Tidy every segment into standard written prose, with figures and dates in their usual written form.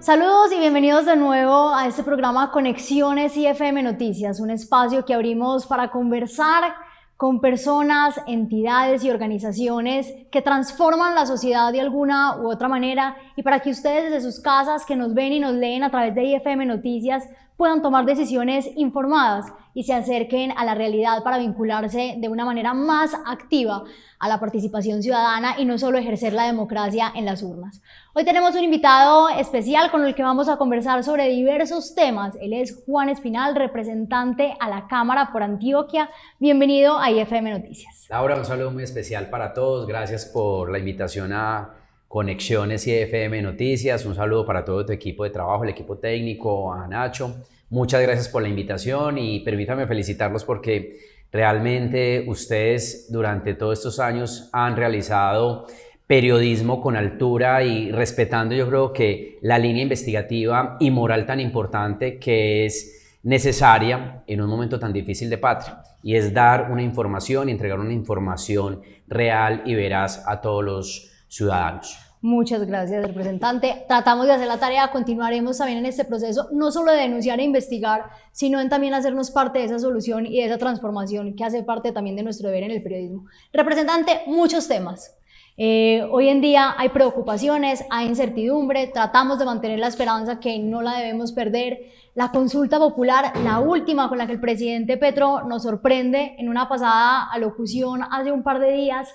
Saludos y bienvenidos de nuevo a este programa Conexiones IFM Noticias, un espacio que abrimos para conversar con personas, entidades y organizaciones que transforman la sociedad de alguna u otra manera, y para que ustedes desde sus casas que nos ven y nos leen a través de IFM Noticias puedan tomar decisiones informadas y se acerquen a la realidad para vincularse de una manera más activa a la participación ciudadana y no solo ejercer la democracia en las urnas. Hoy tenemos un invitado especial con el que vamos a conversar sobre diversos temas. Él es Juan Espinal, representante a la Cámara por Antioquia. Bienvenido a IFM Noticias. Laura, un saludo muy especial para todos. Gracias por la invitación a Conexiones IFM Noticias. Un saludo para todo tu equipo de trabajo, el equipo técnico, a Nacho. Muchas gracias por la invitación y permítame felicitarlos porque realmente ustedes durante todos estos años han realizado periodismo con altura y respetando, yo creo, que la línea investigativa y moral tan importante que es necesaria en un momento tan difícil de patria, y es dar una información y entregar una información real y veraz a todos los ciudadanos. Muchas gracias, representante. Tratamos de hacer la tarea, continuaremos también en este proceso, no solo de denunciar e investigar, sino en también hacernos parte de esa solución y de esa transformación que hace parte también de nuestro deber en el periodismo. Representante, muchos temas. Hoy en día hay preocupaciones, hay incertidumbre, tratamos de mantener la esperanza que no la debemos perder. La consulta popular, la última con la que el presidente Petro nos sorprende en una pasada alocución hace un par de días.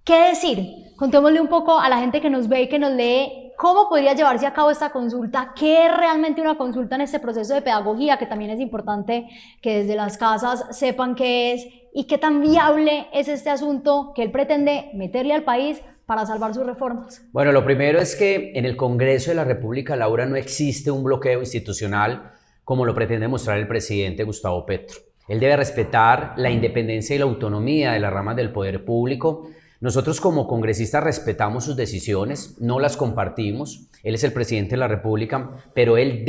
¿Qué decir? Contémosle un poco a la gente que nos ve y que nos lee cómo podría llevarse a cabo esta consulta, qué es realmente una consulta en este proceso de pedagogía, que también es importante que desde las casas sepan qué es y qué tan viable es este asunto que él pretende meterle al país para salvar sus reformas. Bueno, lo primero es que en el Congreso de la República, Laura, no existe un bloqueo institucional como lo pretende mostrar el presidente Gustavo Petro. Él debe respetar la independencia y la autonomía de las ramas del poder público. Nosotros como congresistas respetamos sus decisiones, no las compartimos. Él es el presidente de la República, pero él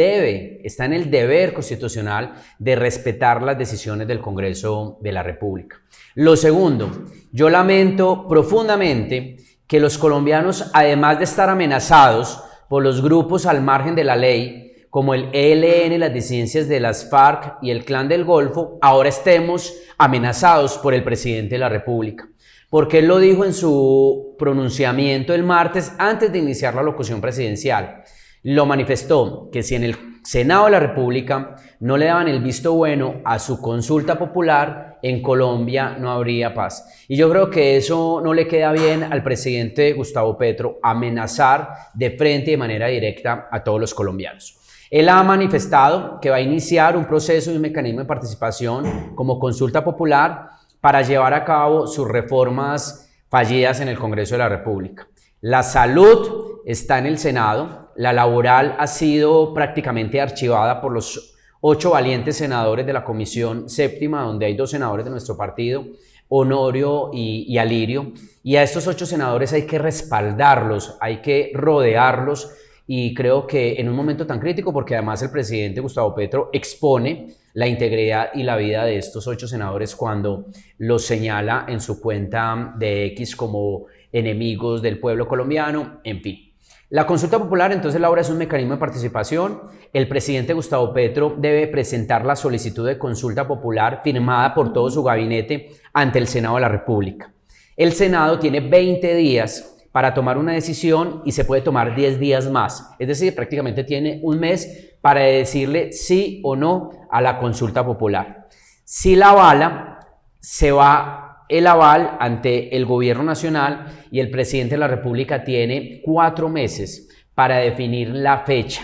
está en el deber constitucional de respetar las decisiones del Congreso de la República. Lo segundo, yo lamento profundamente que los colombianos, además de estar amenazados por los grupos al margen de la ley, como el ELN, las disidencias de las FARC y el Clan del Golfo, ahora estemos amenazados por el presidente de la República. Porque él lo dijo en su pronunciamiento el martes antes de iniciar la locución presidencial. Lo manifestó que si en el Senado de la República no le daban el visto bueno a su consulta popular, en Colombia no habría paz. Y yo creo que eso no le queda bien al presidente Gustavo Petro, amenazar de frente y de manera directa a todos los colombianos. Él ha manifestado que va a iniciar un proceso y un mecanismo de participación como consulta popular para llevar a cabo sus reformas fallidas en el Congreso de la República. La salud está en el Senado, la laboral ha sido prácticamente archivada por los 8 valientes senadores de la Comisión Séptima, donde hay 2 senadores de nuestro partido, Honorio y Alirio, y a estos 8 senadores hay que respaldarlos, hay que rodearlos, y creo que en un momento tan crítico, porque además el presidente Gustavo Petro expone la integridad y la vida de estos 8 senadores cuando los señala en su cuenta de X como enemigos del pueblo colombiano, en fin. La consulta popular, entonces, Laura, es un mecanismo de participación. El presidente Gustavo Petro debe presentar la solicitud de consulta popular firmada por todo su gabinete ante el Senado de la República. El Senado tiene 20 días para tomar una decisión y se puede tomar 10 días más. Es decir, prácticamente tiene un mes para decirle sí o no a la consulta popular. Si la avala, se va el aval ante el gobierno nacional y el presidente de la República tiene 4 meses para definir la fecha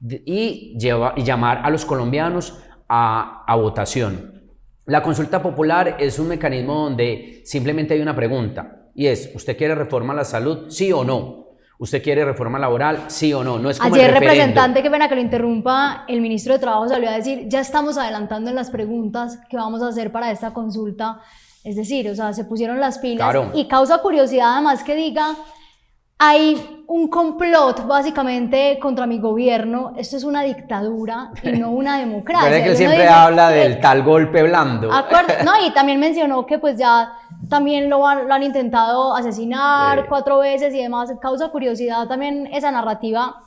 y llamar a los colombianos a votación. La consulta popular es un mecanismo donde simplemente hay una pregunta. Y es, ¿usted quiere reforma a la salud? ¿Sí o no? ¿Usted quiere reforma laboral? ¿Sí o no? No es como ayer, el representante, qué pena que lo interrumpa, el ministro de Trabajo salió a decir, ya estamos adelantando en las preguntas que vamos a hacer para esta consulta. Es decir, o sea, se pusieron las pilas. Claro. Y causa curiosidad además que diga, hay un complot básicamente contra mi gobierno, esto es una dictadura y no una democracia. Pero es que él siempre habla del tal golpe blando. No, y también mencionó que pues ya también lo han intentado asesinar 4 veces y demás. Causa curiosidad también esa narrativa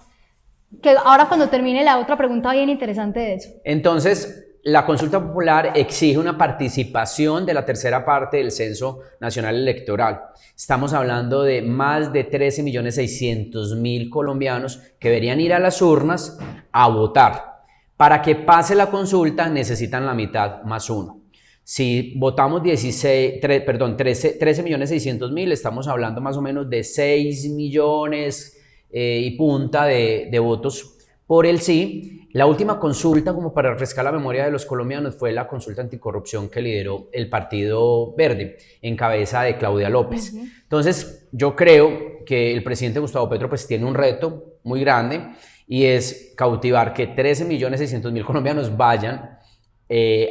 Que ahora cuando termine la otra pregunta bien interesante de eso. Entonces, la consulta popular exige una participación de la tercera parte del Censo Nacional Electoral. Estamos hablando de más de 13.600.000 colombianos que deberían ir a las urnas a votar. Para que pase la consulta necesitan la mitad más uno. Si votamos 13.600.000, estamos hablando más o menos de 6 millones y punta de votos por el sí. La última consulta, como para refrescar la memoria de los colombianos, fue la consulta anticorrupción que lideró el Partido Verde, en cabeza de Claudia López. Entonces, yo creo que el presidente Gustavo Petro pues tiene un reto muy grande y es cautivar que 13.600.000 colombianos vayan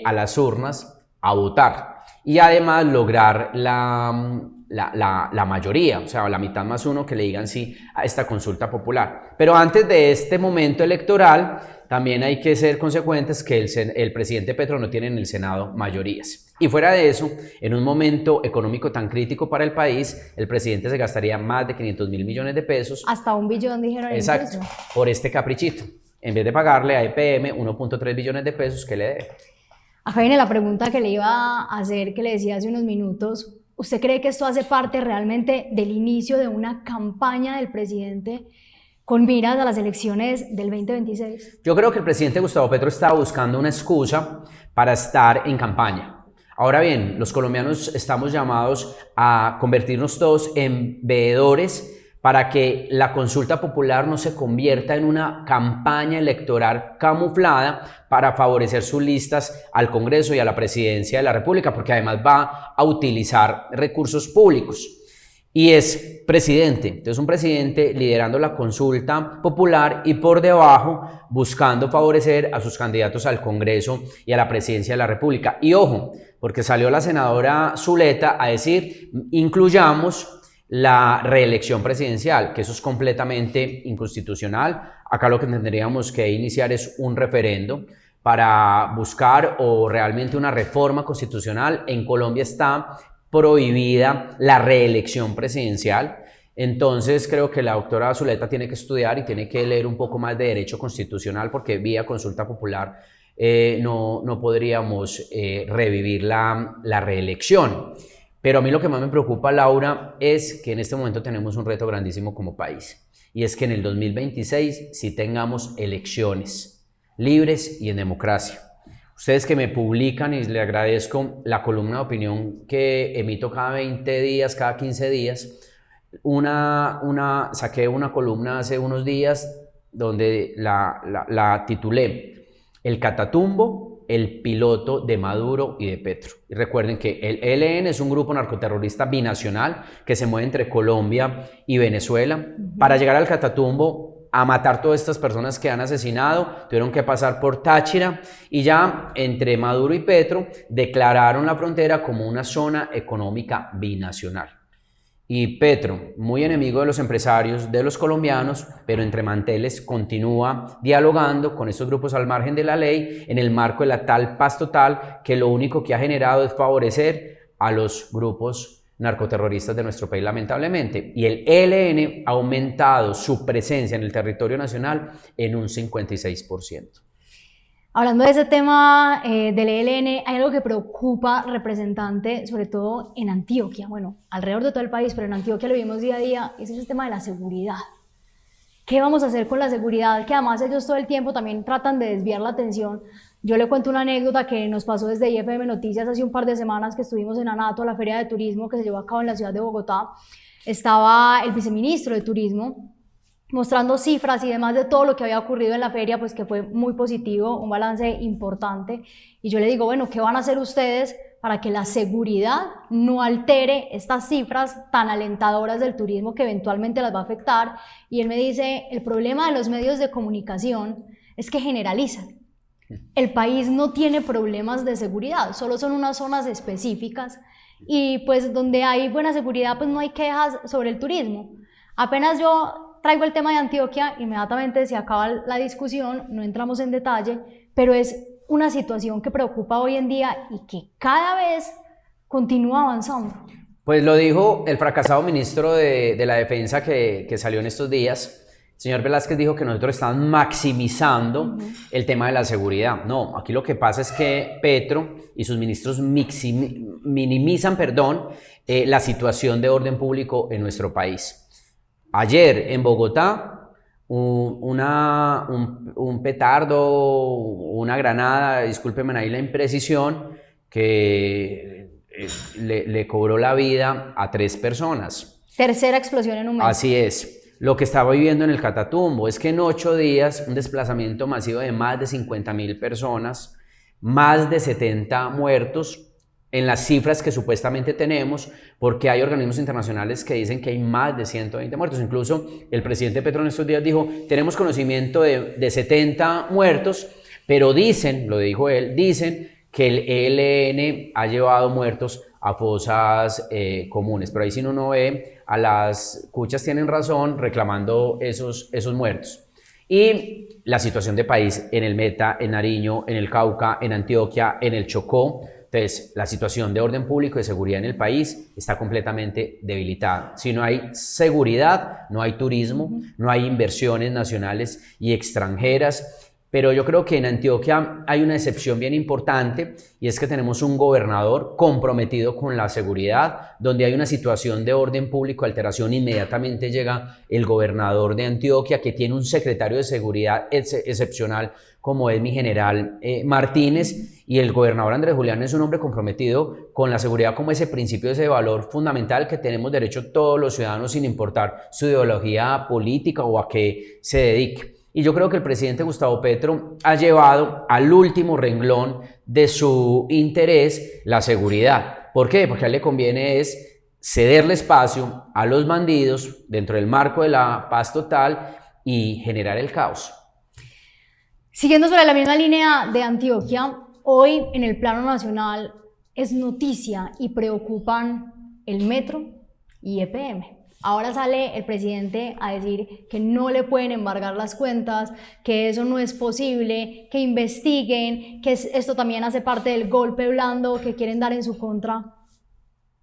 a las urnas a votar y además lograr la mayoría, o sea, la mitad más uno que le digan sí a esta consulta popular. Pero antes de este momento electoral, también hay que ser consecuentes que el presidente Petro no tiene en el Senado mayorías. Y fuera de eso, en un momento económico tan crítico para el país, el presidente se gastaría más de 500.000 millones de pesos. Hasta 1 billón dijeron. Exacto, incluso, por este caprichito, en vez de pagarle a EPM 1.3 billones de pesos que le debe. Acá viene la pregunta que le iba a hacer, que le decía hace unos minutos. ¿Usted cree que esto hace parte realmente del inicio de una campaña del presidente con miras a las elecciones del 2026? Yo creo que el presidente Gustavo Petro estaba buscando una excusa para estar en campaña. Ahora bien, los colombianos estamos llamados a convertirnos todos en veedores para que la consulta popular no se convierta en una campaña electoral camuflada para favorecer sus listas al Congreso y a la Presidencia de la República, porque además va a utilizar recursos públicos. Y es presidente, entonces un presidente liderando la consulta popular y por debajo buscando favorecer a sus candidatos al Congreso y a la Presidencia de la República. Y ojo, porque salió la senadora Zuleta a decir, incluyamos la reelección presidencial, que eso es completamente inconstitucional. Acá lo que tendríamos que iniciar es un referendo para buscar o realmente una reforma constitucional. En Colombia está prohibida la reelección presidencial. Entonces creo que la doctora Zuleta tiene que estudiar y tiene que leer un poco más de derecho constitucional, porque vía consulta popular no podríamos revivir la reelección. Pero a mí lo que más me preocupa, Laura, es que en este momento tenemos un reto grandísimo como país, y es que en el 2026 sí tengamos elecciones libres y en democracia. Ustedes que me publican, y les agradezco la columna de opinión que emito cada 20 días, cada 15 días, saqué una columna hace unos días donde la titulé El Catatumbo, el piloto de Maduro y de Petro. Y recuerden que el ELN es un grupo narcoterrorista binacional que se mueve entre Colombia y Venezuela. Para llegar al Catatumbo, a matar todas estas personas que han asesinado, tuvieron que pasar por Táchira, y ya entre Maduro y Petro declararon la frontera como una zona económica binacional. Y Petro, muy enemigo de los empresarios, de los colombianos, pero entre manteles continúa dialogando con estos grupos al margen de la ley en el marco de la tal paz total, que lo único que ha generado es favorecer a los grupos narcoterroristas de nuestro país, lamentablemente. Y el ELN ha aumentado su presencia en el territorio nacional en un 56%. Hablando de ese tema del ELN, hay algo que preocupa, representante, sobre todo en Antioquia, bueno, alrededor de todo el país, pero en Antioquia lo vivimos día a día, y ese es el tema de la seguridad. ¿Qué vamos a hacer con la seguridad? Que además ellos todo el tiempo también tratan de desviar la atención. Yo le cuento una anécdota que nos pasó desde IFM Noticias hace un par de semanas, que estuvimos en Anato, la feria de turismo que se llevó a cabo en la ciudad de Bogotá. Estaba el viceministro de Turismo mostrando cifras y demás de todo lo que había ocurrido en la feria, pues que fue muy positivo, un balance importante. Y yo le digo, bueno, ¿qué van a hacer ustedes para que la seguridad no altere estas cifras tan alentadoras del turismo que eventualmente las va a afectar? Y él me dice, el problema de los medios de comunicación es que generalizan. El país no tiene problemas de seguridad, solo son unas zonas específicas, y pues donde hay buena seguridad pues no hay quejas sobre el turismo. Apenas yo traigo el tema de Antioquia, inmediatamente se acaba la discusión, no entramos en detalle, pero es una situación que preocupa hoy en día y que cada vez continúa avanzando. Pues lo dijo el fracasado ministro de la Defensa que salió en estos días, Señor Velázquez dijo que nosotros estamos maximizando el tema de la seguridad. No, aquí lo que pasa es que Petro y sus ministros minimizan, la situación de orden público en nuestro país. Ayer en Bogotá, un petardo, una granada, discúlpenme ahí la imprecisión, que le cobró la vida a 3 personas. Tercera explosión en un mes. Así es. Lo que estaba viviendo en el Catatumbo es que en 8 días, un desplazamiento masivo de más de 50.000 personas, más de 70 muertos, en las cifras que supuestamente tenemos, porque hay organismos internacionales que dicen que hay más de 120 muertos. Incluso el presidente Petro en estos días dijo, tenemos conocimiento de 70 muertos, pero dicen, lo dijo él, dicen que el ELN ha llevado muertos a fosas comunes, pero ahí si uno ve, a las cuchas tienen razón reclamando esos muertos. Y la situación de país en el Meta, en Nariño, en el Cauca, en Antioquia, en el Chocó. Entonces, la situación de orden público y de seguridad en el país está completamente debilitada. Si no hay seguridad, no hay turismo, no hay inversiones nacionales y extranjeras. Pero yo creo que en Antioquia hay una excepción bien importante y es que tenemos un gobernador comprometido con la seguridad, donde hay una situación de orden público, alteración, inmediatamente llega el gobernador de Antioquia, que tiene un secretario de seguridad excepcional como es mi general Martínez, y el gobernador Andrés Julián es un hombre comprometido con la seguridad como ese principio, ese valor fundamental que tenemos derecho todos los ciudadanos sin importar su ideología política o a qué se dedique. Y yo creo que el presidente Gustavo Petro ha llevado al último renglón de su interés la seguridad. ¿Por qué? Porque a él le conviene es cederle espacio a los bandidos dentro del marco de la paz total y generar el caos. Siguiendo sobre la misma línea de Antioquia, hoy en el plano nacional es noticia y preocupan el metro y EPM. Ahora sale el presidente a decir que no le pueden embargar las cuentas, que eso no es posible, que investiguen, que esto también hace parte del golpe blando que quieren dar en su contra.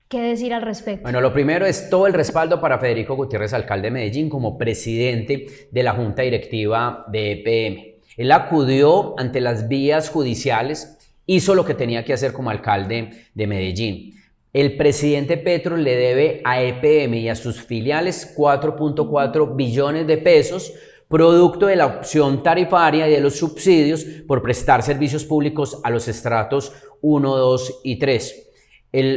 ¿Qué decir al respecto? Bueno, lo primero es todo el respaldo para Federico Gutiérrez, alcalde de Medellín, como presidente de la Junta Directiva de EPM. Él acudió ante las vías judiciales, hizo lo que tenía que hacer como alcalde de Medellín. El presidente Petro le debe a EPM y a sus filiales 4.4 billones de pesos, producto de la opción tarifaria y de los subsidios por prestar servicios públicos a los estratos 1, 2 y 3.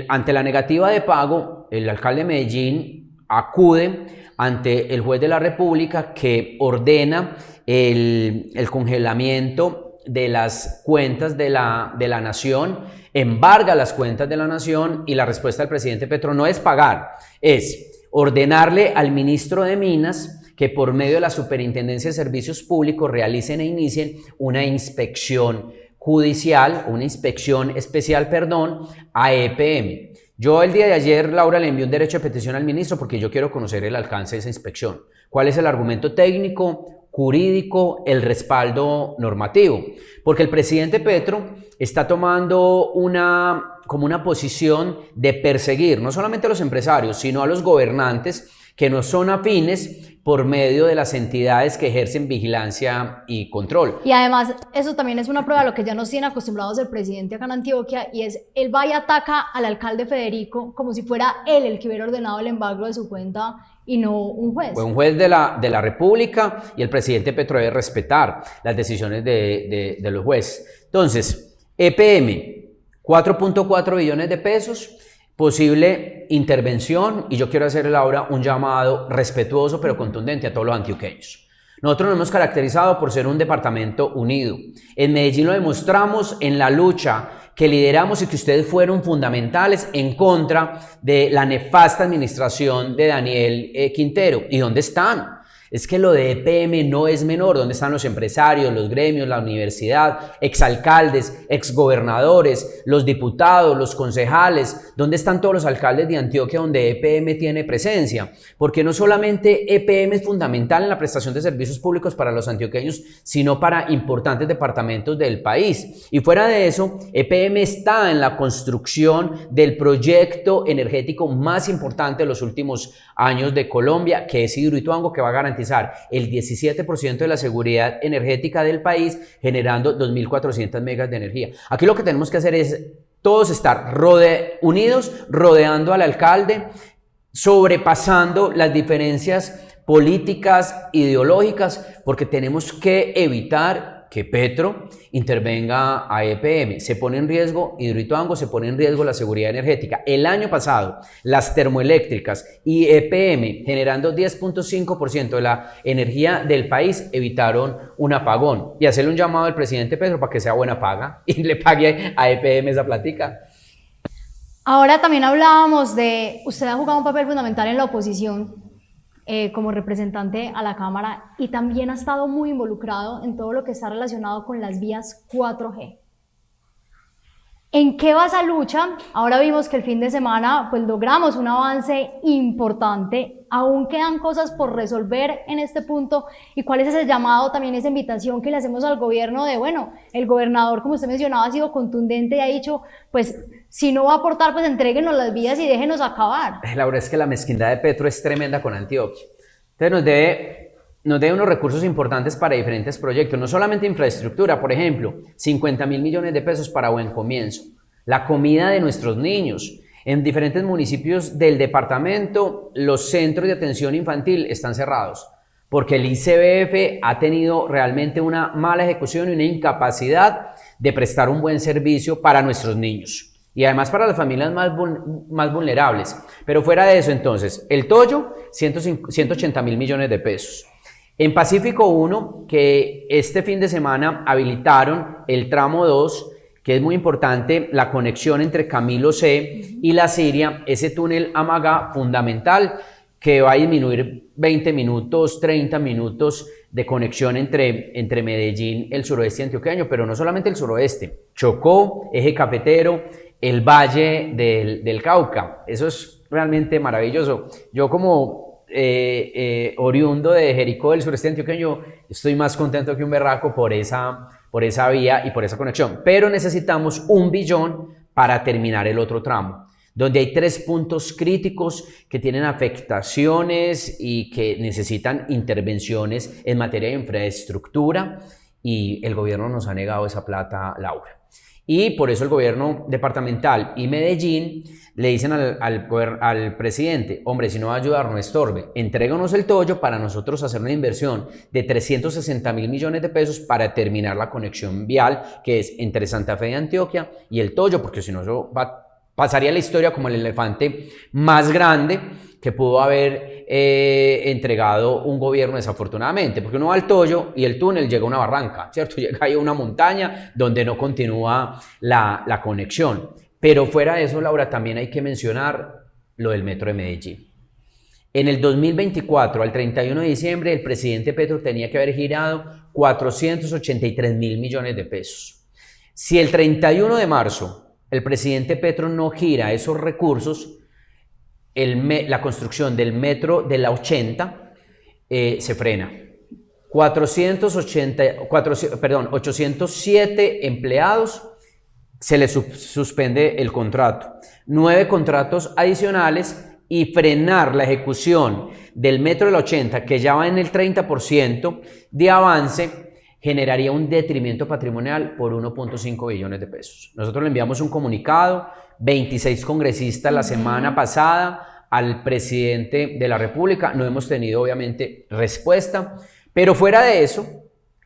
Ante la negativa de pago, el alcalde de Medellín acude ante el juez de la República, que ordena el congelamiento de las cuentas de la nación, embarga las cuentas de la nación, y la respuesta del presidente Petro no es pagar, es ordenarle al ministro de Minas que por medio de la Superintendencia de Servicios Públicos realicen e inicien una inspección judicial, una inspección especial, a EPM. Yo el día de ayer, Laura, le envié un derecho de petición al ministro porque yo quiero conocer el alcance de esa inspección. ¿Cuál es el argumento técnico, jurídico, el respaldo normativo? Porque el presidente Petro está tomando como una posición de perseguir no solamente a los empresarios, sino a los gobernantes que no son afines, por medio de las entidades que ejercen vigilancia y control. Y además, eso también es una prueba de lo que ya nos tiene acostumbrados el presidente acá en Antioquia, y es, él va y ataca al alcalde Federico como si fuera él el que hubiera ordenado el embargo de su cuenta y no un juez. Fue un juez de la República, y el presidente Petro debe respetar las decisiones de los jueces. Entonces, EPM, 4.4 billones de pesos, posible intervención, y yo quiero hacerle ahora un llamado respetuoso pero contundente a todos los antioqueños. Nosotros nos hemos caracterizado por ser un departamento unido. En Medellín lo demostramos en la lucha que lideramos y que ustedes fueron fundamentales en contra de la nefasta administración de Daniel Quintero. ¿Y dónde están? Es que lo de EPM no es menor. ¿Dónde están los empresarios, los gremios, la universidad, exalcaldes, exgobernadores, los diputados, los concejales? ¿Dónde están todos los alcaldes de Antioquia donde EPM tiene presencia? Porque no solamente EPM es fundamental en la prestación de servicios públicos para los antioqueños, sino para importantes departamentos del país. Y fuera de eso, EPM está en la construcción del proyecto energético más importante de los últimos años de Colombia, que es Hidroituango, que va a garantizar garantizar el 17% de la seguridad energética del país, generando 2.400 megas de energía. Aquí lo que tenemos que hacer es todos estar unidos, rodeando al alcalde, sobrepasando las diferencias políticas, ideológicas, porque tenemos que evitar que Petro intervenga a EPM. Se pone en riesgo Hidroituango, se pone en riesgo la seguridad energética. El año pasado, las termoeléctricas y EPM, generando 10.5% de la energía del país, evitaron un apagón. Y hacerle un llamado al presidente Petro para que sea buena paga y le pague a EPM esa platica. Ahora también hablábamos de, usted ha jugado un papel fundamental en la oposición como representante a la Cámara y también ha estado muy involucrado en todo lo que está relacionado con las vías 4G. ¿En qué va esa lucha? Ahora vimos que el fin de semana pues logramos un avance importante, aún quedan cosas por resolver en este punto. ¿Y cuál es ese llamado, también esa invitación que le hacemos al gobierno de, bueno, el gobernador, como usted mencionaba, ha sido contundente y ha dicho, pues si no va a aportar, pues entréguenos las vías y déjenos acabar? Laura, es que la mezquindad de Petro es tremenda con Antioquia. Entonces nos debe unos recursos importantes para diferentes proyectos, no solamente infraestructura, por ejemplo, 50.000 millones de pesos para Buen Comienzo, la comida de nuestros niños. En diferentes municipios del departamento, los centros de atención infantil están cerrados, porque el ICBF ha tenido realmente una mala ejecución y una incapacidad de prestar un buen servicio para nuestros niños. Y además para las familias más vulnerables. Pero fuera de eso, entonces, el Toyo, 180.000 millones de pesos. En Pacífico 1, que este fin de semana habilitaron el tramo 2, que es muy importante, la conexión entre Camilo C y La Siria, ese túnel Amagá fundamental, que va a disminuir 20 minutos, 30 minutos de conexión entre Medellín, el suroeste antioqueño, pero no solamente el suroeste, Chocó, Eje Cafetero, el Valle del Cauca. Eso es realmente maravilloso. Yo como oriundo de Jericó, del sureste antioqueño, estoy más contento que un berraco por esa vía y por esa conexión. Pero necesitamos 1 billón para terminar el otro tramo, donde hay 3 puntos críticos que tienen afectaciones y que necesitan intervenciones en materia de infraestructura, y el gobierno nos ha negado esa plata, Laura. Y por eso el gobierno departamental y Medellín le dicen al presidente, hombre, si no va a ayudar, no estorbe, entréganos el Toyo para nosotros hacer una inversión de 360.000 millones de pesos para terminar la conexión vial, que es entre Santa Fe de Antioquia y el Toyo, porque si no eso pasaría la historia como el elefante más grande que pudo haber entregado un gobierno, desafortunadamente, porque uno va al Toyo y el túnel llega a una barranca, ¿cierto? Llega ahí a una montaña donde no continúa la conexión. Pero fuera de eso, Laura, también hay que mencionar lo del Metro de Medellín. En el 2024, al 31 de diciembre, el presidente Petro tenía que haber girado 483.000 millones de pesos. Si el 31 de marzo el presidente Petro no gira esos recursos, la construcción del metro de la 80 se frena. 807 empleados se les suspende el contrato. 9 contratos adicionales y frenar la ejecución del metro de la 80, que ya va en el 30% de avance, generaría un detrimento patrimonial por 1.5 billones de pesos. Nosotros le enviamos un comunicado, 26 congresistas la semana pasada, al presidente de la República. No hemos tenido obviamente respuesta, pero fuera de eso,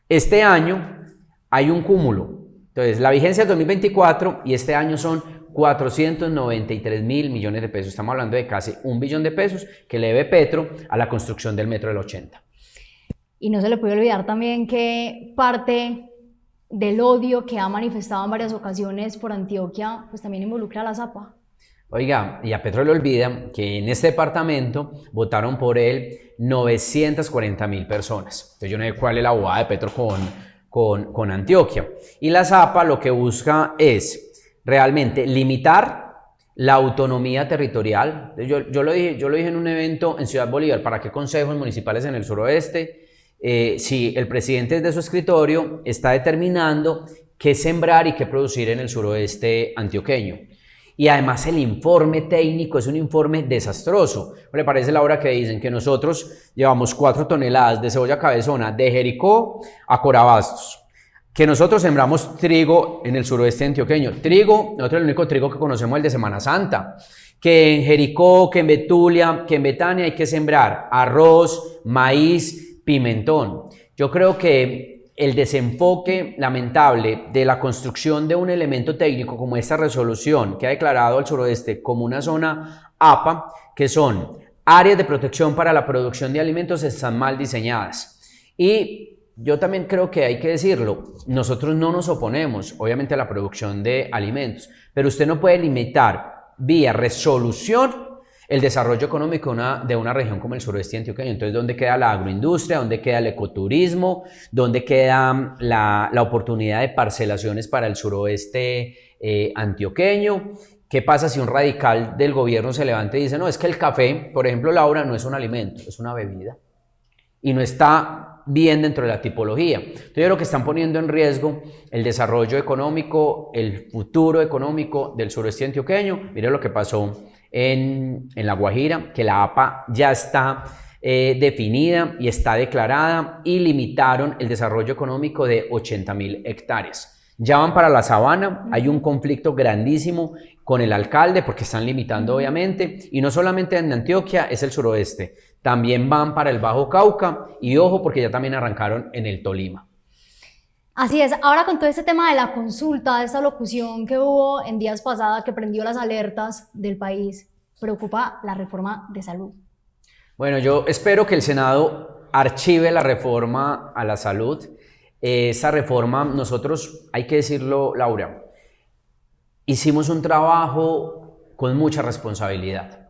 este año hay un cúmulo. Entonces, la vigencia es 2024 y este año son 493.000 millones de pesos. Estamos hablando de casi 1 billón de pesos que le debe Petro a la construcción del metro del 80. Y no se le puede olvidar también que parte del odio que ha manifestado en varias ocasiones por Antioquia, pues también involucra a la ZAPA. Oiga, y a Petro le olvida que en este departamento votaron por él 940.000 personas. Entonces yo no sé cuál es la bobada de Petro con Antioquia. Y la ZAPA lo que busca es realmente limitar la autonomía territorial. Yo lo dije en un evento en Ciudad Bolívar. ¿Para qué consejos municipales en el suroeste? Si el presidente desde su escritorio está determinando qué sembrar y qué producir en el suroeste antioqueño. Y además el informe técnico es un informe desastroso. ¿No le parece, Laura, que dicen que nosotros llevamos 4 toneladas de cebolla cabezona de Jericó a Corabastos? Que nosotros sembramos trigo en el suroeste antioqueño. Trigo, nosotros el único trigo que conocemos es el de Semana Santa. Que en Jericó, que en Betulia, que en Betania hay que sembrar arroz, maíz, pimentón. Yo creo que el desenfoque lamentable de la construcción de un elemento técnico como esta resolución que ha declarado al suroeste como una zona APA, que son áreas de protección para la producción de alimentos, están mal diseñadas. Y yo también creo que hay que decirlo, nosotros no nos oponemos, obviamente, a la producción de alimentos, pero usted no puede limitar vía resolución el desarrollo económico de una región como el suroeste antioqueño. Entonces, ¿dónde queda la agroindustria? ¿Dónde queda el ecoturismo? ¿Dónde queda la oportunidad de parcelaciones para el suroeste antioqueño? ¿Qué pasa si un radical del gobierno se levanta y dice, no, es que el café, por ejemplo, Laura, no es un alimento, es una bebida? Y no está bien dentro de la tipología. Entonces yo creo que están poniendo en riesgo el desarrollo económico, el futuro económico del sureste antioqueño. Mire lo que pasó en La Guajira, que la APA ya está definida y está declarada y limitaron el desarrollo económico de 80.000 hectáreas. Ya van para la sabana, hay un conflicto grandísimo con el alcalde porque están limitando obviamente, y no solamente en Antioquia, es el suroeste, también van para el Bajo Cauca y ojo porque ya también arrancaron en el Tolima. Así es, ahora con todo este tema de la consulta, de esta locución que hubo en días pasados que prendió las alertas del país, preocupa la reforma de salud. Bueno, yo espero que el Senado archive la reforma a la salud. Esa reforma, nosotros, hay que decirlo, Laura, hicimos un trabajo con mucha responsabilidad.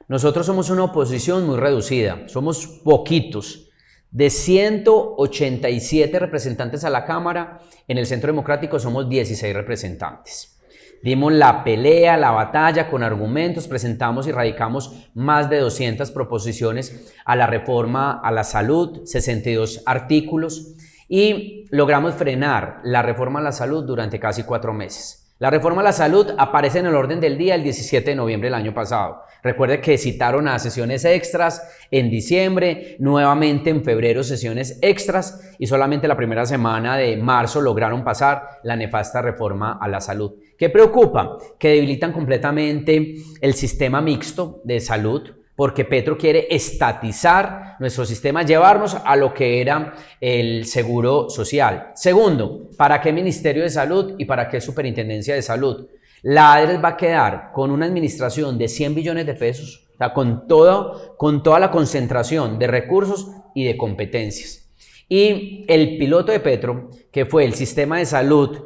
Nosotros somos una oposición muy reducida, somos poquitos. De 187 representantes a la Cámara, en el Centro Democrático somos 16 representantes. Dimos la pelea, la batalla con argumentos, presentamos y radicamos más de 200 proposiciones a la reforma a la salud, 62 artículos, y logramos frenar la reforma a la salud durante casi 4 meses. La reforma a la salud aparece en el orden del día el 17 de noviembre del año pasado. Recuerde que citaron a sesiones extras en diciembre, nuevamente en febrero sesiones extras y solamente la primera semana de marzo lograron pasar la nefasta reforma a la salud. ¿Qué preocupa? Que debilitan completamente el sistema mixto de salud, porque Petro quiere estatizar nuestro sistema, llevarnos a lo que era el seguro social. Segundo, ¿para qué Ministerio de Salud y para qué Superintendencia de Salud? La ADRES va a quedar con una administración de 100 billones de pesos, o sea, con toda la concentración de recursos y de competencias. Y el piloto de Petro, que fue el sistema de salud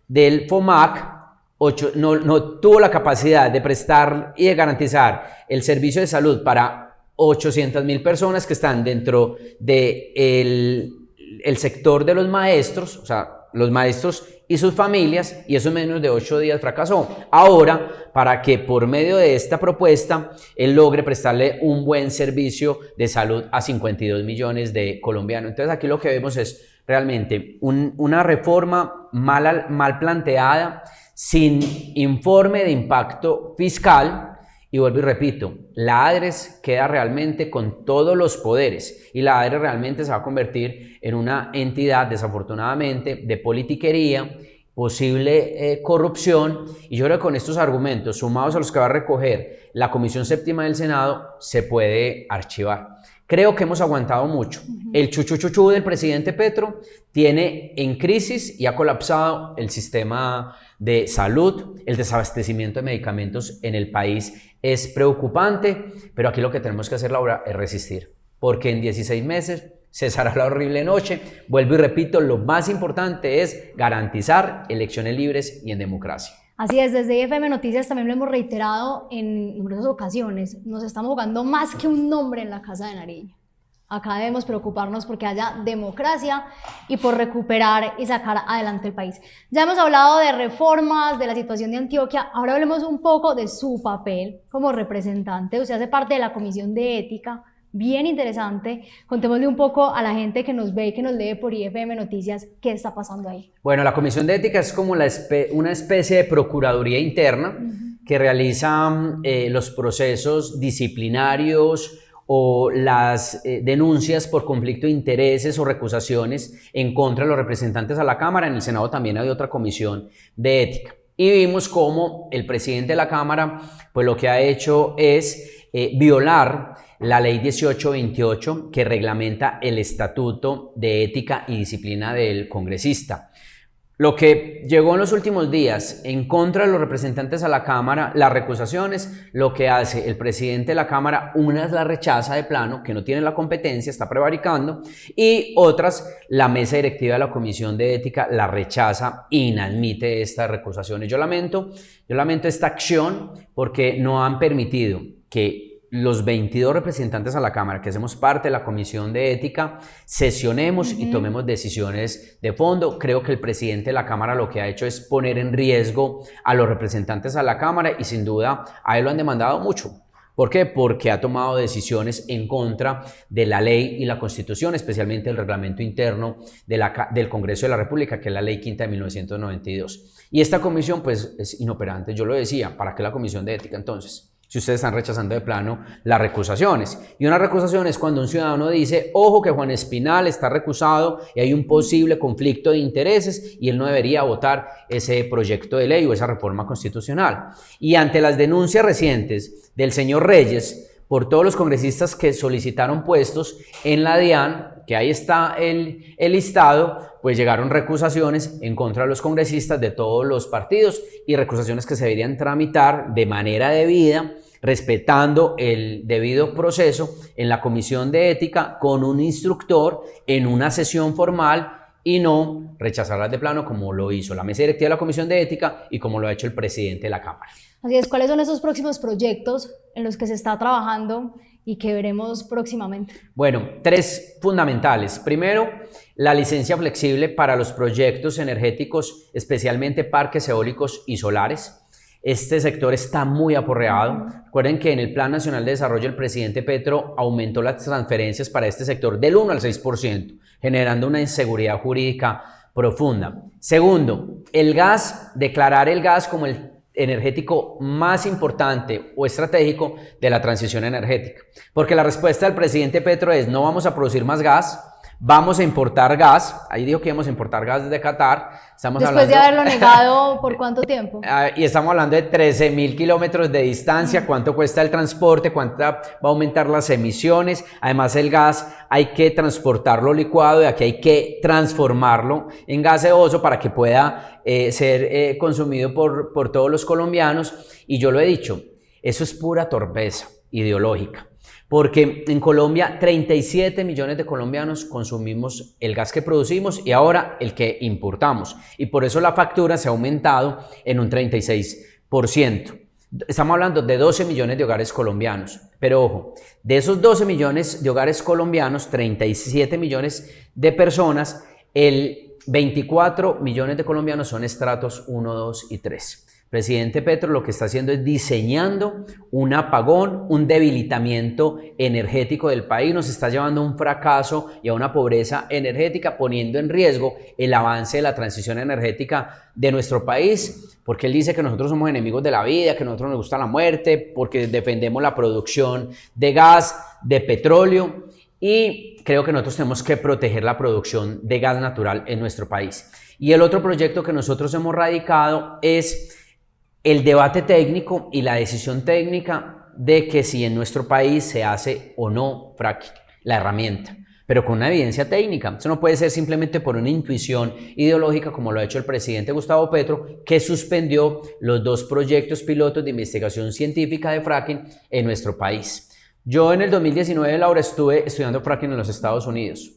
del FOMAC, no tuvo la capacidad de prestar y de garantizar el servicio de salud para 800.000 personas que están dentro del sector de los maestros, o sea, los maestros y sus familias, y eso en menos de 8 días fracasó. Ahora, para que por medio de esta propuesta él logre prestarle un buen servicio de salud a 52 millones de colombianos. Entonces aquí lo que vemos es realmente una reforma mal planteada, sin informe de impacto fiscal, y vuelvo y repito, la ADRES queda realmente con todos los poderes y la ADRES realmente se va a convertir en una entidad, desafortunadamente, de politiquería, posible corrupción, y yo creo que con estos argumentos, sumados a los que va a recoger la Comisión Séptima del Senado, se puede archivar. Creo que hemos aguantado mucho. El chuchuchuchu del presidente Petro tiene en crisis y ha colapsado el sistema de salud. El desabastecimiento de medicamentos en el país es preocupante, pero aquí lo que tenemos que hacer, Laura, es resistir, porque en 16 meses cesará la horrible noche. Vuelvo y repito, lo más importante es garantizar elecciones libres y en democracia. Así es, desde IFM Noticias también lo hemos reiterado en numerosas ocasiones, nos estamos jugando más que un nombre en la Casa de Nariño. Acá debemos preocuparnos porque haya democracia y por recuperar y sacar adelante el país. Ya hemos hablado de reformas, de la situación de Antioquia, ahora hablemos un poco de su papel como representante. Usted hace parte de la Comisión de Ética, bien interesante. Contémosle un poco a la gente que nos ve y que nos lee por IFM Noticias qué está pasando ahí. Bueno, la Comisión de Ética es como una especie de procuraduría interna que realiza los procesos disciplinarios o las denuncias por conflicto de intereses o recusaciones en contra de los representantes a la Cámara. En el Senado también hay otra comisión de ética. Y vimos cómo el presidente de la Cámara, pues lo que ha hecho es violar la ley 1828 que reglamenta el Estatuto de Ética y Disciplina del Congresista. Lo que llegó en los últimos días en contra de los representantes a la Cámara, las recusaciones, lo que hace el presidente de la Cámara, unas la rechaza de plano, que no tiene la competencia, está prevaricando, y otras, la mesa directiva de la Comisión de Ética la rechaza e inadmite estas recusaciones. Yo lamento esta acción porque no han permitido que los 22 representantes a la Cámara que hacemos parte de la Comisión de Ética sesionemos y tomemos decisiones de fondo. Creo que el presidente de la Cámara lo que ha hecho es poner en riesgo a los representantes a la Cámara y sin duda a él lo han demandado mucho. ¿Por qué? Porque ha tomado decisiones en contra de la ley y la Constitución, especialmente el reglamento interno del Congreso de la República, que es la Ley Quinta de 1992. Y esta comisión pues es inoperante. Yo lo decía, ¿para qué la Comisión de Ética entonces? Si ustedes están rechazando de plano las recusaciones. Y una recusación es cuando un ciudadano dice, ojo que Juan Espinal está recusado y hay un posible conflicto de intereses y él no debería votar ese proyecto de ley o esa reforma constitucional. Y ante las denuncias recientes del señor Reyes por todos los congresistas que solicitaron puestos en la DIAN, que ahí está el listado, pues llegaron recusaciones en contra de los congresistas de todos los partidos y recusaciones que se deberían tramitar de manera debida, respetando el debido proceso en la Comisión de Ética con un instructor en una sesión formal y no rechazarlas de plano como lo hizo la mesa directiva de la Comisión de Ética y como lo ha hecho el presidente de la Cámara. Así es, ¿cuáles son esos próximos proyectos en los que se está trabajando y que veremos próximamente? Bueno, 3 fundamentales. Primero, la licencia flexible para los proyectos energéticos, especialmente parques eólicos y solares. Este sector está muy aporreado. Recuerden que en el Plan Nacional de Desarrollo el presidente Petro aumentó las transferencias para este sector del 1 al 6%, generando una inseguridad jurídica profunda. Segundo, el gas, declarar el gas como el energético más importante o estratégico de la transición energética. Porque la respuesta del presidente Petro es: no vamos a producir más gas, vamos a importar gas. Ahí dijo que íbamos a importar gas desde Qatar. Después de haberlo negado, ¿por cuánto tiempo? Y estamos hablando de 13.000 kilómetros de distancia. ¿Cuánto cuesta el transporte? ¿Cuánto va a aumentar las emisiones? Además, el gas hay que transportarlo licuado y aquí hay que transformarlo en gaseoso para que pueda ser consumido por todos los colombianos. Y yo lo he dicho, eso es pura torpeza ideológica. Porque en Colombia 37 millones de colombianos consumimos el gas que producimos y ahora el que importamos. Y por eso la factura se ha aumentado en un 36%. Estamos hablando de 12 millones de hogares colombianos. Pero ojo, de esos 12 millones de hogares colombianos, 37 millones de personas, el 24 millones de colombianos son estratos 1, 2 y 3. Presidente Petro lo que está haciendo es diseñando un apagón, un debilitamiento energético del país, nos está llevando a un fracaso y a una pobreza energética, poniendo en riesgo el avance de la transición energética de nuestro país, porque él dice que nosotros somos enemigos de la vida, que a nosotros nos gusta la muerte, porque defendemos la producción de gas, de petróleo, y creo que nosotros tenemos que proteger la producción de gas natural en nuestro país. Y el otro proyecto que nosotros hemos radicado es el debate técnico y la decisión técnica de que si en nuestro país se hace o no fracking, la herramienta, pero con una evidencia técnica. Eso no puede ser simplemente por una intuición ideológica como lo ha hecho el presidente Gustavo Petro, que suspendió los 2 proyectos pilotos de investigación científica de fracking en nuestro país. Yo en el 2019, Laura, estuve estudiando fracking en los Estados Unidos.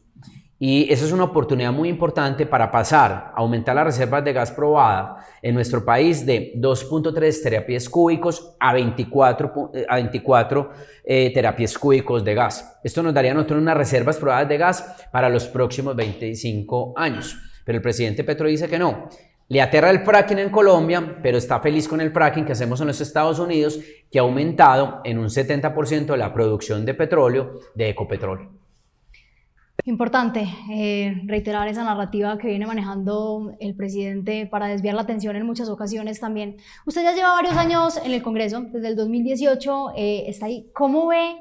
Y esa es una oportunidad muy importante para pasar a aumentar las reservas de gas probadas en nuestro país de 2.3 terapias cúbicos a 24 terapias cúbicos de gas. Esto nos daría a nosotros unas reservas probadas de gas para los próximos 25 años. Pero el presidente Petro dice que no. Le aterra el fracking en Colombia, pero está feliz con el fracking que hacemos en los Estados Unidos, que ha aumentado en un 70% la producción de petróleo de Ecopetrol. Importante reiterar esa narrativa que viene manejando el presidente para desviar la atención en muchas ocasiones también. Usted ya lleva varios años en el Congreso, desde el 2018 está ahí. ¿Cómo ve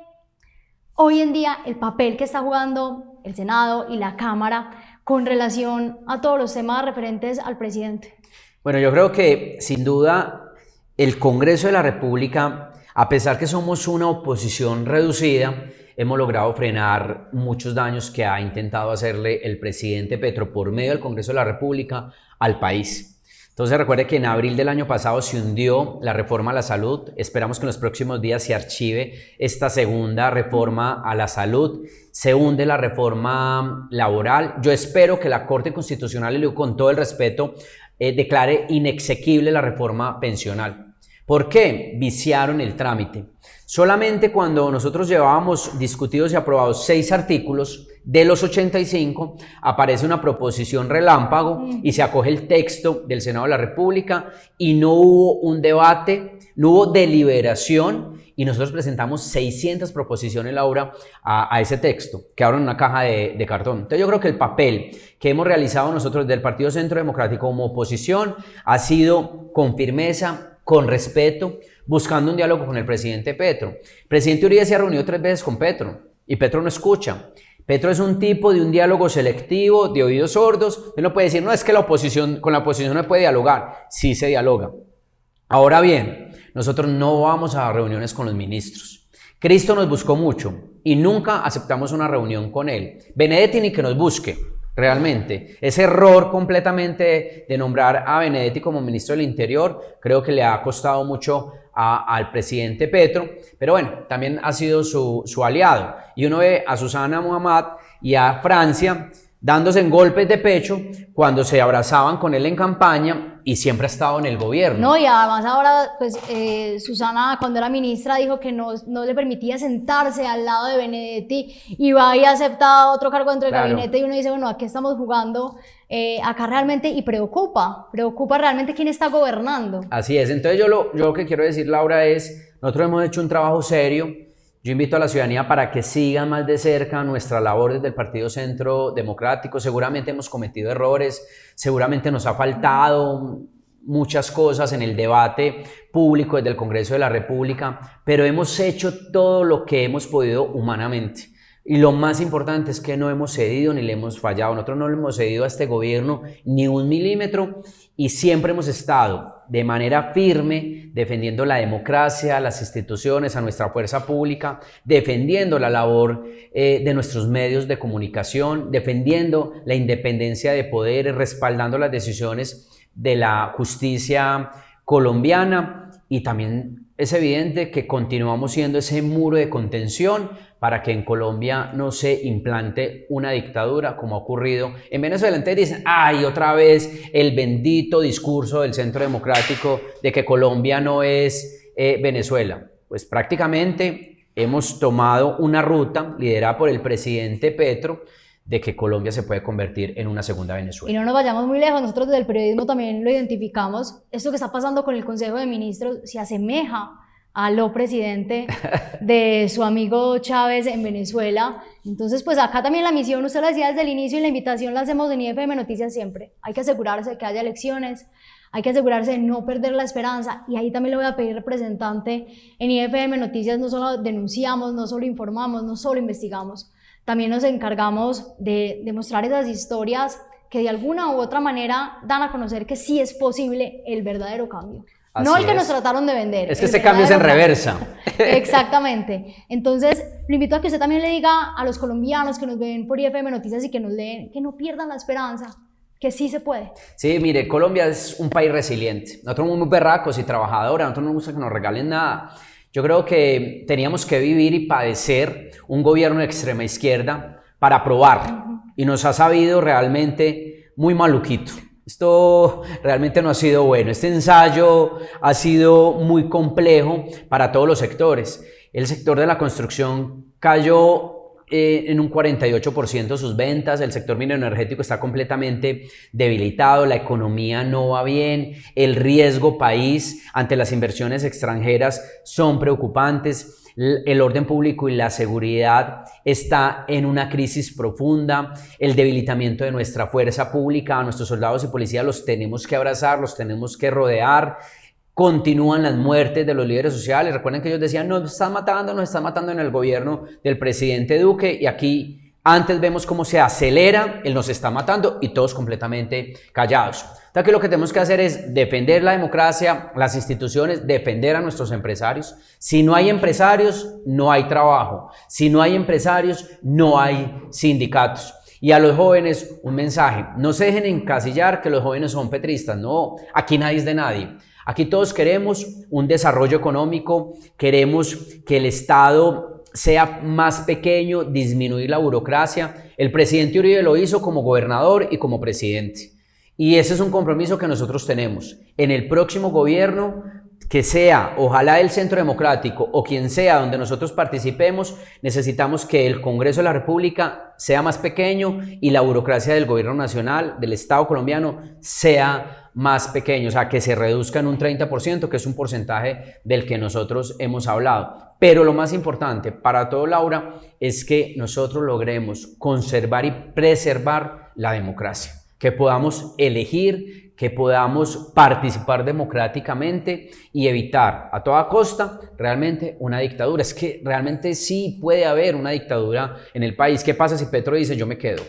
hoy en día el papel que está jugando el Senado y la Cámara con relación a todos los temas referentes al presidente? Bueno, yo creo que sin duda el Congreso de la República, a pesar que somos una oposición reducida, hemos logrado frenar muchos daños que ha intentado hacerle el presidente Petro por medio del Congreso de la República al país. Entonces recuerde que en abril del año pasado se hundió la reforma a la salud. Esperamos que en los próximos días se archive esta segunda reforma a la salud. Se hunde la reforma laboral. Yo espero que la Corte Constitucional, y lo digo con todo el respeto, declare inexequible la reforma pensional. ¿Por qué? Viciaron el trámite. Solamente cuando nosotros llevábamos discutidos y aprobados 6 artículos de los 85, aparece una proposición relámpago y se acoge el texto del Senado de la República y no hubo un debate, no hubo deliberación y nosotros presentamos 600 proposiciones, Laura, a ese texto, que ahora en una caja de cartón. Entonces yo creo que el papel que hemos realizado nosotros del Partido Centro Democrático como oposición ha sido con firmeza, con respeto, buscando un diálogo con el presidente Petro. El presidente Uribe se ha reunido 3 veces con Petro y Petro no escucha. Petro es un tipo de un diálogo selectivo, de oídos sordos. Él no puede decir, no, es que con la oposición no puede dialogar. Sí se dialoga. Ahora bien, nosotros no vamos a reuniones con los ministros. Cristo nos buscó mucho y nunca aceptamos una reunión con él. Benedetti ni que nos busque. Realmente, ese error completamente de nombrar a Benedetti como ministro del Interior, creo que le ha costado mucho al presidente Petro, pero bueno, también ha sido su aliado. Y uno ve a Susana Muhammad y a Francia dándose en golpes de pecho cuando se abrazaban con él en campaña y siempre ha estado en el gobierno. No, y además ahora, pues Susana, cuando era ministra, dijo que no le permitía sentarse al lado de Benedetti y va y acepta otro cargo dentro del gabinete y uno dice, bueno, ¿a qué estamos jugando acá realmente? Y preocupa realmente quién está gobernando. Así es, entonces yo lo que quiero decir, Laura, es, nosotros hemos hecho un trabajo serio. Yo invito a la ciudadanía para que sigan más de cerca nuestra labor desde el Partido Centro Democrático. Seguramente hemos cometido errores, seguramente nos ha faltado muchas cosas en el debate público desde el Congreso de la República, pero hemos hecho todo lo que hemos podido humanamente. Y lo más importante es que no hemos cedido ni le hemos fallado. Nosotros no le hemos cedido a este gobierno ni un milímetro y siempre hemos estado de manera firme defendiendo la democracia, las instituciones, a nuestra fuerza pública, defendiendo la labor de nuestros medios de comunicación, defendiendo la independencia de poderes, respaldando las decisiones de la justicia colombiana y también es evidente que continuamos siendo ese muro de contención para que en Colombia no se implante una dictadura como ha ocurrido en Venezuela. Entonces dicen, ay, otra vez el bendito discurso del Centro Democrático de que Colombia no es Venezuela. Pues prácticamente hemos tomado una ruta liderada por el presidente Petro de que Colombia se puede convertir en una segunda Venezuela. Y no nos vayamos muy lejos, nosotros desde el periodismo también lo identificamos. Esto que está pasando con el Consejo de Ministros se asemeja a lo presidente de su amigo Chávez en Venezuela. Entonces, pues acá también la misión, usted lo decía desde el inicio y la invitación la hacemos en IFM Noticias siempre. Hay que asegurarse de que haya elecciones, hay que asegurarse de no perder la esperanza y ahí también le voy a pedir, representante, en IFM Noticias no solo denunciamos, no solo informamos, no solo investigamos, también nos encargamos de mostrar esas historias que de alguna u otra manera dan a conocer que sí es posible el verdadero cambio. Así no el que es. nos trataron de vender. Es que ese cambio es en reversa. Exactamente. Entonces, lo invito a que usted también le diga a los colombianos que nos ven por IFM Noticias y que nos leen, que no pierdan la esperanza, que sí se puede. Sí, mire, Colombia es un país resiliente. Nosotros somos muy berracos y trabajadores, a nosotros no nos gusta que nos regalen nada. Yo creo que teníamos que vivir y padecer un gobierno de extrema izquierda para probar. Y nos ha sabido realmente muy maluquito. Esto realmente no ha sido bueno. Este ensayo ha sido muy complejo para todos los sectores. El sector de la construcción cayó en un 48% sus ventas, el sector minero energético está completamente debilitado, la economía no va bien, el riesgo país ante las inversiones extranjeras son preocupantes, el orden público y la seguridad está en una crisis profunda, el debilitamiento de nuestra fuerza pública, a nuestros soldados y policías los tenemos que abrazar, los tenemos que rodear. Continúan las muertes de los líderes sociales. Recuerden que ellos decían, nos están matando en el gobierno del presidente Duque, y aquí antes vemos cómo se acelera, él nos está matando y todos completamente callados. Entonces aquí lo que tenemos que hacer es defender la democracia, las instituciones, defender a nuestros empresarios. Si no hay empresarios, no hay trabajo. Si no hay empresarios, no hay sindicatos. Y a los jóvenes un mensaje, no se dejen encasillar que los jóvenes son petristas, no, aquí nadie es de nadie. Aquí todos queremos un desarrollo económico, queremos que el Estado sea más pequeño, disminuir la burocracia. El presidente Uribe lo hizo como gobernador y como presidente. Y ese es un compromiso que nosotros tenemos. En el próximo gobierno, que sea, ojalá el Centro Democrático o quien sea donde nosotros participemos, necesitamos que el Congreso de la República sea más pequeño y la burocracia del gobierno nacional, del Estado colombiano, sea más pequeño, o sea, que se reduzca en un 30%, que es un porcentaje del que nosotros hemos hablado. Pero lo más importante para todo, Laura, es que nosotros logremos conservar y preservar la democracia, que podamos elegir, que podamos participar democráticamente y evitar a toda costa realmente una dictadura. Es que realmente sí puede haber una dictadura en el país. ¿Qué pasa si Petro dice yo me quedo?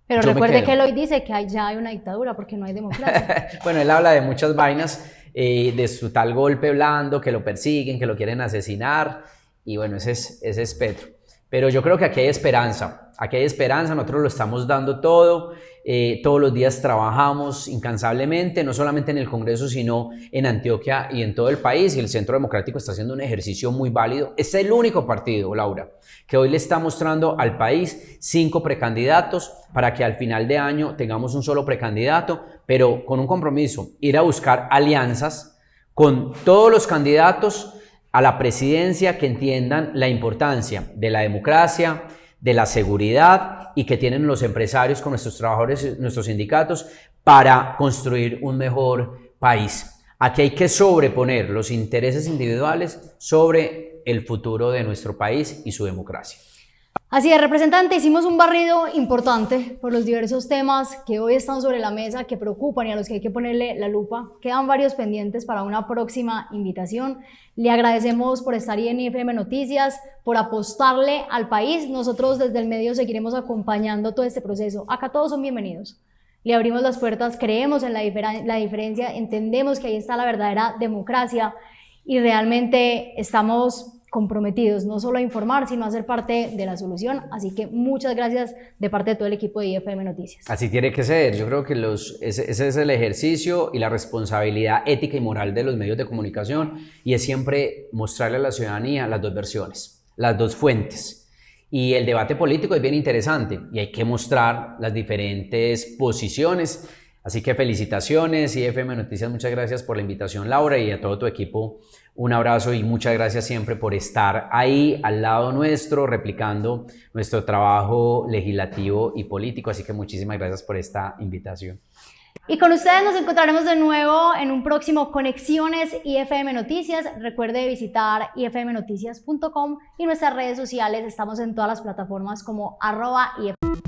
Pero recuerde que él hoy dice que ya hay una dictadura porque no hay democracia. Bueno, él habla de muchas vainas, de su tal golpe blando, que lo persiguen, que lo quieren asesinar, y bueno, ese es Petro. Pero yo creo que aquí hay esperanza, nosotros lo estamos dando todo, todos los días trabajamos incansablemente, no solamente en el Congreso, sino en Antioquia y en todo el país, y el Centro Democrático está haciendo un ejercicio muy válido. Este es el único partido, Laura, que hoy le está mostrando al país 5 precandidatos para que al final de año tengamos un solo precandidato, pero con un compromiso, ir a buscar alianzas con todos los candidatos a la presidencia que entiendan la importancia de la democracia, de la seguridad y que tienen los empresarios con nuestros trabajadores, nuestros sindicatos, para construir un mejor país. Aquí hay que sobreponer los intereses individuales sobre el futuro de nuestro país y su democracia. Así es, representante, hicimos un barrido importante por los diversos temas que hoy están sobre la mesa, que preocupan y a los que hay que ponerle la lupa. Quedan varios pendientes para una próxima invitación. Le agradecemos por estar ahí en IFM Noticias, por apostarle al país. Nosotros desde el medio seguiremos acompañando todo este proceso. Acá todos son bienvenidos. Le abrimos las puertas, creemos en la diferencia, entendemos que ahí está la verdadera democracia y realmente estamos comprometidos no solo a informar, sino a ser parte de la solución. Así que muchas gracias de parte de todo el equipo de IFM Noticias. Así tiene que ser. Yo creo que ese es el ejercicio y la responsabilidad ética y moral de los medios de comunicación, y es siempre mostrarle a la ciudadanía las dos versiones, las dos fuentes. Y el debate político es bien interesante y hay que mostrar las diferentes posiciones. Así que felicitaciones, IFM Noticias, muchas gracias por la invitación, Laura, y a todo tu equipo un abrazo y muchas gracias siempre por estar ahí al lado nuestro, replicando nuestro trabajo legislativo y político. Así que muchísimas gracias por esta invitación. Y con ustedes nos encontraremos de nuevo en un próximo Conexiones IFM Noticias. Recuerde visitar ifmnoticias.com y nuestras redes sociales. Estamos en todas las plataformas como @IFM.